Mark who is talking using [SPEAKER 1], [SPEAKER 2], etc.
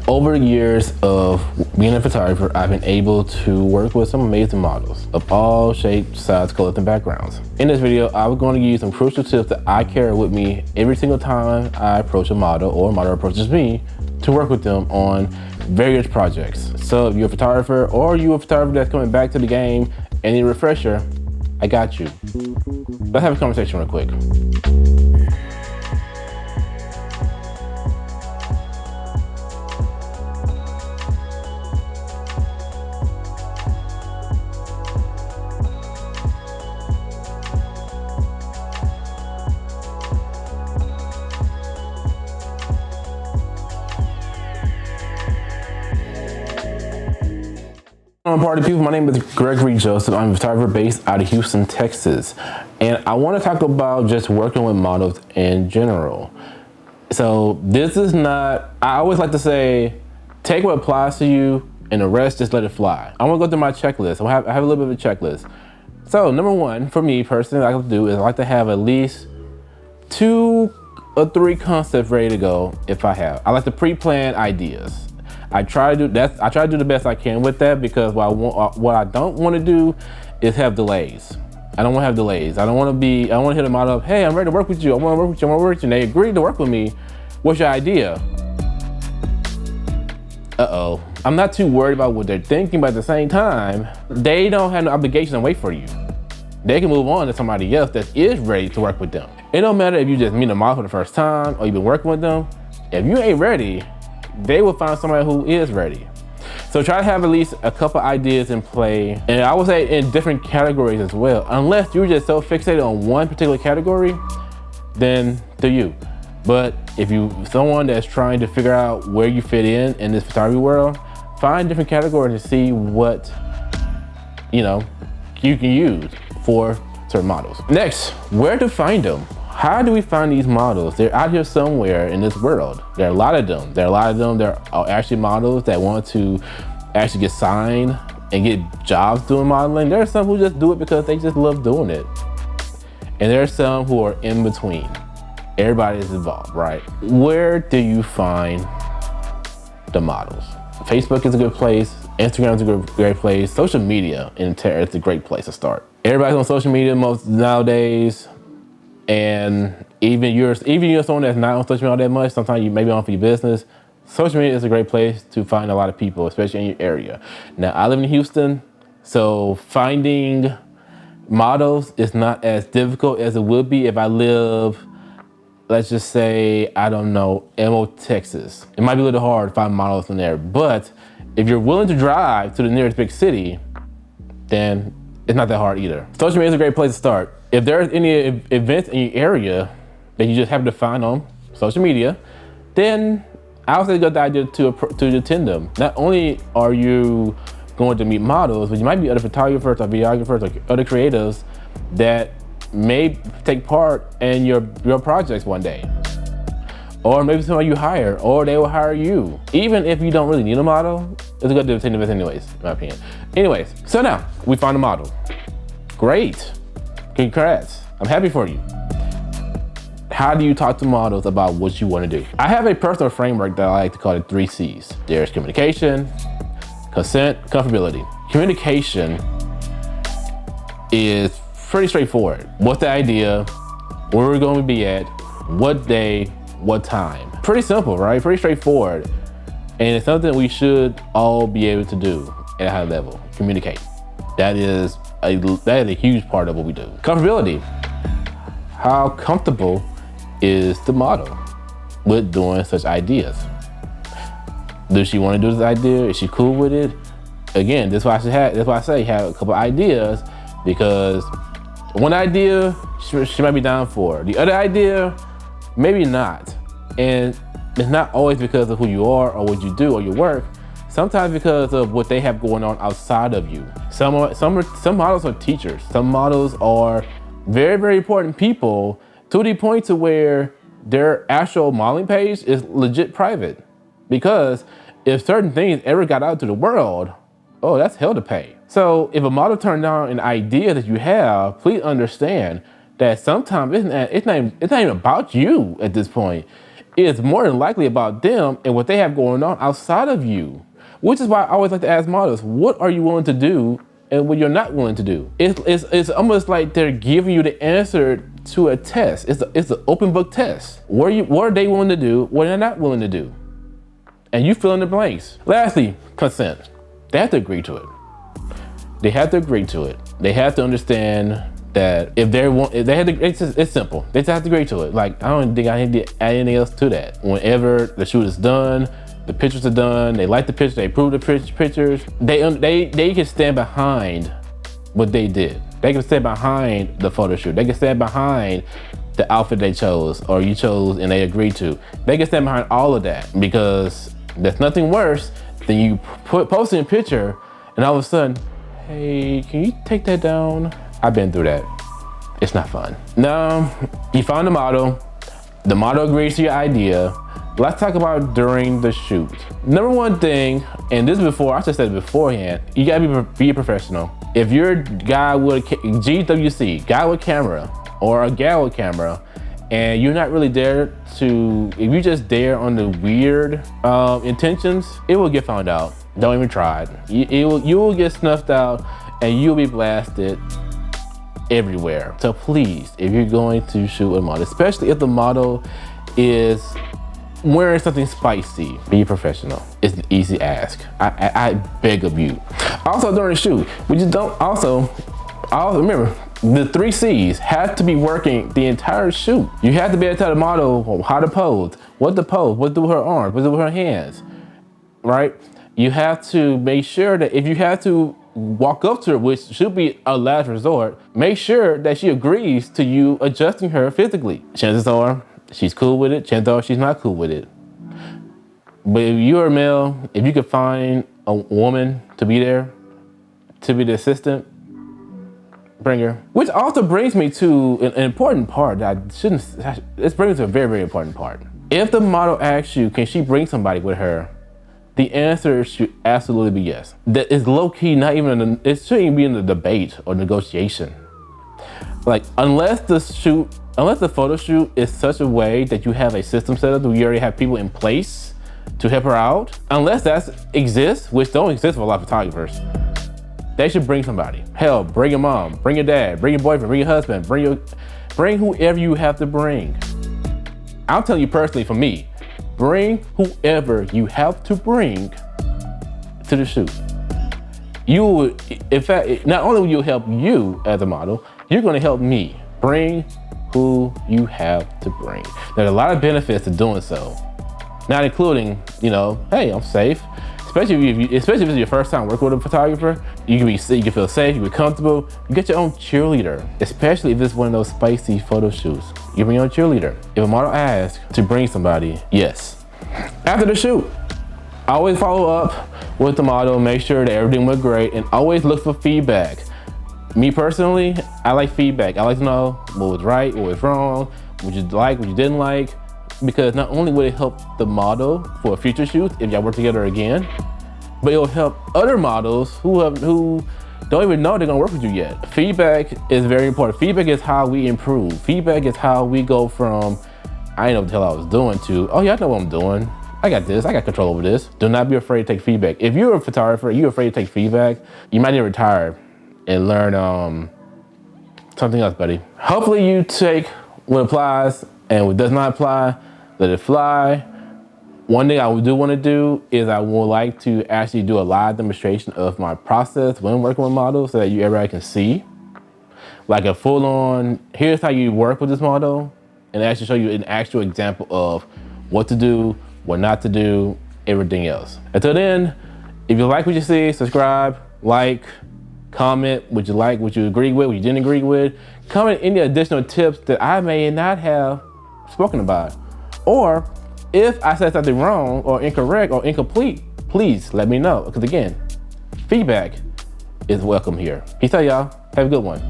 [SPEAKER 1] Over the years of being a photographer, I've been able to work with some amazing models of all shapes, sizes, colors, and backgrounds. In this video, I was going to give you some crucial tips that I carry with me every single time I approach a model or a model approaches me to work with them on various projects. So if you're a photographer or you're a photographer that's coming back to the game and need a refresher, I got you. Let's have a conversation real quick. Party people, my name is Gregory Joseph. I'm a photographer based out of Houston, Texas. And I want to talk about just working with models in general. So this is not, I always like to say, take what applies to you and the rest, just let it fly. I want to go through my checklist. I have a little bit of a checklist. So number one, for me personally, what I like to do is I like to have at least 2 or 3 concepts ready to go if I have. I like to pre-plan ideas. I try to do the best I can with that, because what I don't want to do is have delays. I don't want to have delays. I don't want to hit them out up, hey, I'm ready to work with you. I want to work with you. I want to work with you. And they agree to work with me. What's your idea? Uh-oh. I'm not too worried about what they're thinking, but at the same time, they don't have no obligation to wait for you. They can move on to somebody else that is ready to work with them. It don't matter if you just meet a model for the first time or you've been working with them. If you ain't ready, they will find somebody who is ready. So try to have at least a couple ideas in play. And I would say in different categories as well. Unless you're just so fixated on one particular category, then do you. But if you're someone that's trying to figure out where you fit in this photography world, find different categories to see what, you can use for certain models. Next, where to find them. How do we find these models? They're out here somewhere in this world. There are a lot of them. There are actually models that want to actually get signed and get jobs doing modeling. There are some who just do it because they just love doing it. And there are some who are in between. Everybody is involved, right? Where do you find the models? Facebook is a good place. Instagram is a great place. Social media is a great place to start. Everybody's on social media most nowadays. And even you're someone that's not on social media all that much, sometimes you may be on for your business. Social media is a great place to find a lot of people, especially in your area. Now, I live in Houston, so finding models is not as difficult as it would be if I live, let's just say, I don't know, Emo, Texas. It might be a little hard to find models in there, but if you're willing to drive to the nearest big city, then it's not that hard either. Social media is a great place to start. If there's any events in your area that you just happen to find on social media, then I would say it's a good idea to attend them. Not only are you going to meet models, but you might be other photographers or videographers or other creatives that may take part in your projects one day. Or maybe somebody you hire, or they will hire you. Even if you don't really need a model, it's a good idea to attend events anyways, in my opinion. Anyways, so now we found a model. Great. Congrats, I'm happy for you. How do you talk to models about what you want to do? I have a personal framework that I like to call it 3 C's. There's communication, consent, comfortability. Communication is pretty straightforward. What's the idea? Where we're going to be at? What day? What time? Pretty simple, right? Pretty straightforward. And it's something we should all be able to do at a high level. Communicate. That is a huge part of what we do. Comfortability. How comfortable is the model with doing such ideas? Does she want to do this idea? Is she cool with it? Again, that's why I say have a couple ideas, because one idea she might be down for. The other idea, maybe not. And it's not always because of who you are or what you do or your work. Sometimes because of what they have going on outside of you. Some models are teachers. Some models are very, very important people, to the point to where their actual modeling page is legit private. Because if certain things ever got out to the world, oh, that's hell to pay. So if a model turned down an idea that you have, please understand that sometimes it's not even about you at this point. It's more than likely about them and what they have going on outside of you. Which is why I always like to ask models, what are you willing to do and what you're not willing to do? It's almost like they're giving you the answer to a test. It's an open book test. What are they willing to do, what they're not willing to do? And you fill in the blanks. Lastly, consent. They have to agree to it. They have to agree to it. They have to understand that it's simple. They just have to agree to it. Like, I don't think I need to add anything else to that. Whenever the shoot is done, the pictures are done, they like the pictures, they approve the pictures, they can stand behind what they did. They can stand behind the photo shoot. They can stand behind the outfit they chose or you chose and they agreed to. They can stand behind all of that because there's nothing worse than you posting a picture and all of a sudden, hey, can you take that down? I've been through that. It's not fun. Now, you found the model agrees to your idea. Let's talk about during the shoot. Number one thing, and this is before, I just said it beforehand, you gotta be a professional. If you're a guy with a GWC, guy with camera, or a gal with camera, and you're not really there to, if you just there on the weird intentions, it will get found out. Don't even try it. You will get snuffed out and you'll be blasted everywhere. So please, if you're going to shoot a model, especially if the model is wearing something spicy, be professional. It's an easy ask. I beg of you. Also during the shoot, we just don't, also remember, the 3 C's have to be working the entire shoot. You have to be able to tell the model how to pose, what to pose, what to do with her arms, what to do with her hands, right? You have to make sure that if you have to walk up to her, which should be a last resort, make sure that she agrees to you adjusting her physically. Chances are she's cool with it, chances are she's not cool with it. But if you're a male, if you could find a woman to be there, to be the assistant, bring her. Which also brings me to an important part that I shouldn't, this brings me to a very, very important part. If the model asks you, can she bring somebody with her? The answer should absolutely be yes. That is low key, not even, it shouldn't even be in the debate or negotiation. Like, unless the photo shoot is such a way that you have a system set up that you already have people in place to help her out, unless that exists, which don't exist for a lot of photographers, they should bring somebody. Hell, bring your mom, bring your dad, bring your boyfriend, bring your husband, bring whoever you have to bring. I'll tell you personally, for me, bring whoever you have to bring to the shoot. You will, in fact, not only will you help you as a model, you're gonna help me. Bring who you have to bring. There's a lot of benefits to doing so. Not including, you know, hey, I'm safe. Especially if it's your first time working with a photographer, you can feel safe, you can be comfortable. You get your own cheerleader, especially if it's one of those spicy photo shoots. You bring your own cheerleader. If a model asks to bring somebody, yes. After the shoot, always follow up with the model, make sure that everything went great, and always look for feedback. Me personally, I like feedback. I like to know what was right, what was wrong, what you liked, what you didn't like, because not only will it help the model for a future shoot if y'all work together again, but it'll help other models who don't even know they're gonna work with you yet. Feedback is very important. Feedback is how we improve. Feedback is how we go from, I didn't know what the hell I was doing, to, oh yeah, I know what I'm doing. I got this, I got control over this. Do not be afraid to take feedback. If you're a photographer, you're afraid to take feedback, you might need to retire and learn something else, buddy. Hopefully you take what applies and what does not apply, let it fly. One thing I do want to do is I would like to actually do a live demonstration of my process when working with models so that everybody can see. Like a full on, here's how you work with this model, and actually show you an actual example of what to do, what not to do, everything else. Until then, if you like what you see, subscribe, like, comment what you like, what you agree with, what you didn't agree with. Comment any additional tips that I may not have spoken about. Or if I said something wrong or incorrect or incomplete, please let me know. Because again, feedback is welcome here. Peace out, y'all. Have a good one.